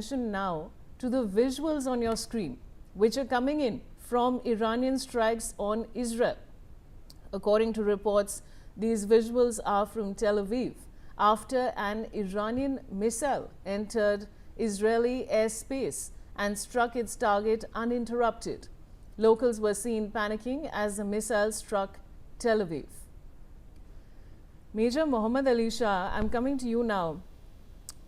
Now to the visuals on your screen, which are coming in from Iranian strikes on Israel. According to reports, these visuals are from Tel Aviv after an Iranian missile entered Israeli airspace and struck its target uninterrupted. Locals were seen panicking as the missile struck Tel Aviv. Major Mohammad Ali Shah, I'm coming to you now.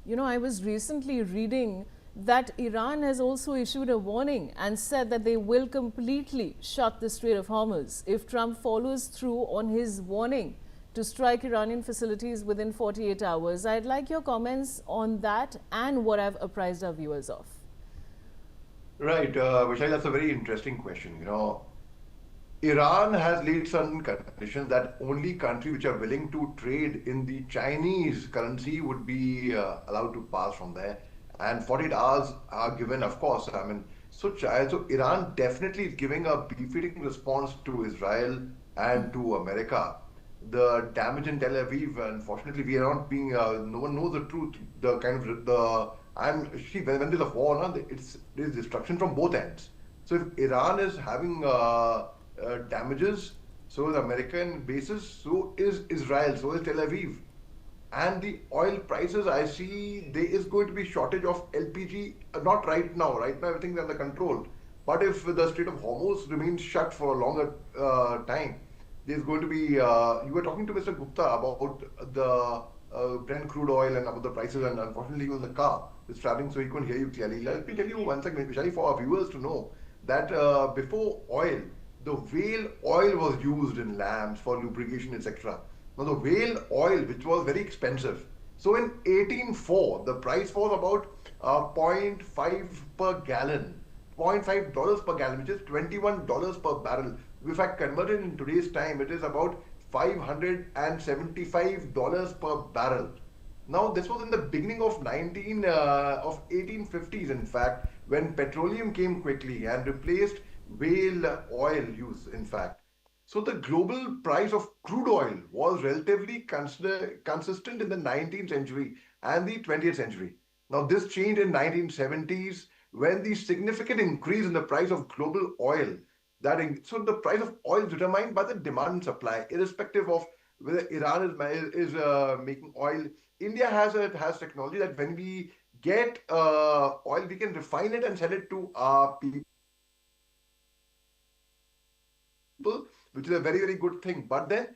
You know, I was recently reading that Iran has also issued a warning and said that they will completely shut the Strait of Hormuz if Trump follows through on his warning to strike Iranian facilities within 48 hours. I'd like your comments on that and what I've apprised our viewers of. Right, Vishal, that's a very interesting question. Iran has laid certain conditions that only countries which are willing to trade in the Chinese currency would be allowed to pass from there. And 48 hours are given, of course. So Iran definitely is giving a befitting response to Israel and to America. The damage in Tel Aviv, unfortunately, we are not being. No one knows the truth. The kind of the I'm see when there's a war, no, there's destruction from both ends. So if Iran is having damages, so is American bases, so is Israel, so is Tel Aviv. And the oil prices, I see there is going to be shortage of LPG, not right now. Right now, everything is under control. But if the Strait of Hormuz remains shut for a longer time, there's going to be. You were talking to Mr. Gupta about the Brent crude oil and about the prices, and unfortunately, he was in the car. He's traveling, so he couldn't hear you clearly. Let me tell you one second, especially for our viewers to know that before oil, the whale oil was used in lamps for lubrication, etc. Now, the whale oil, which was very expensive. So, in 1804, the price was about zero point 0.5 per gallon, $0.5 per gallon, which is $21 per barrel. If I convert it in today's time, it is about $575 per barrel. Now, this was in the beginning of 1850s, in fact, when petroleum came quickly and replaced whale oil use, in fact. So the global price of crude oil was relatively consistent in the 19th century and the 20th century. Now, this changed in 1970s when the significant increase in the price of global oil. So the price of oil is determined by the demand and supply, irrespective of whether Iran is making oil. India has technology that when we get oil, we can refine it and sell it to our people, which is a very, very good thing. But then,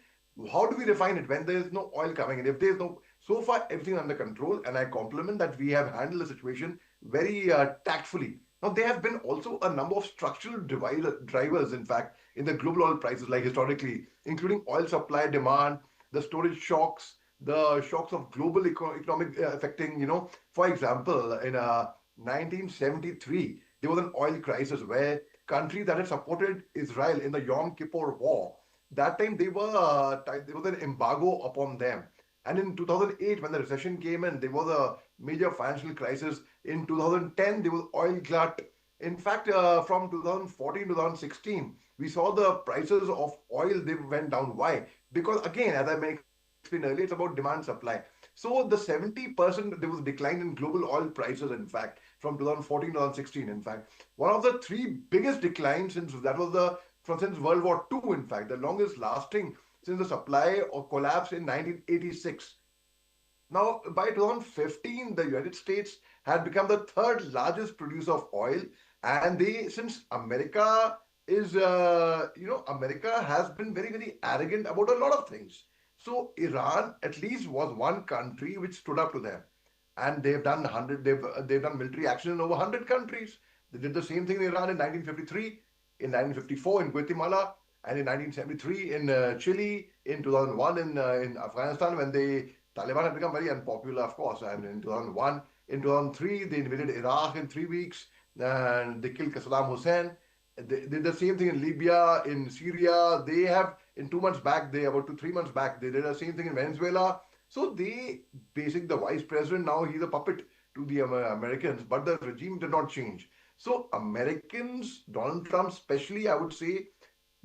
how do we refine it when there is no oil coming in? If there is no, so far everything under control, and I compliment that we have handled the situation very tactfully. Now, there have been also a number of structural drivers, in fact, in the global oil prices, like historically, including oil supply demand, the storage shocks, the shocks of global economic affecting, for example, in 1973, there was an oil crisis where countries that had supported Israel in the Yom Kippur War, that time there was an embargo upon them. And in 2008, when the recession came in, there was a major financial crisis. In 2010, there was oil glut. In fact, from 2014 to 2016, we saw the prices of oil, they went down. Why? Because again, as I explained earlier, it's about demand supply. So the 70% there was a decline in global oil prices, in fact, from 2014 to 2016, in fact. One of the three biggest declines since World War II, in fact, the longest lasting since the supply or collapse in 1986. Now, by 2015, the United States had become the third largest producer of oil. And since America America has been very, very arrogant about a lot of things. So Iran at least was one country which stood up to them. And they've done military action in over 100 countries. They did the same thing in Iran in 1953, in 1954 in Guatemala, and in 1973 in Chile, in 2001 in Afghanistan, when the Taliban had become very unpopular, of course, and in 2001, in 2003 they invaded Iraq in 3 weeks, and they killed Saddam Hussein. They did the same thing in Libya, in Syria. They have, in 2 months back, about 2, 3 months back, they did the same thing in Venezuela. So basically the vice president, now he's a puppet to the Americans, but the regime did not change. So Americans, Donald Trump especially, I would say,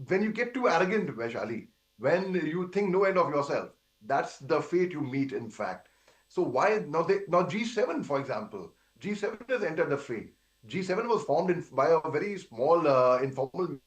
when you get too arrogant, Vaishali, when you think no end of yourself, that's the fate you meet, in fact. So why now G7, for example, G7 has entered the fray. G7 was formed by a very small informal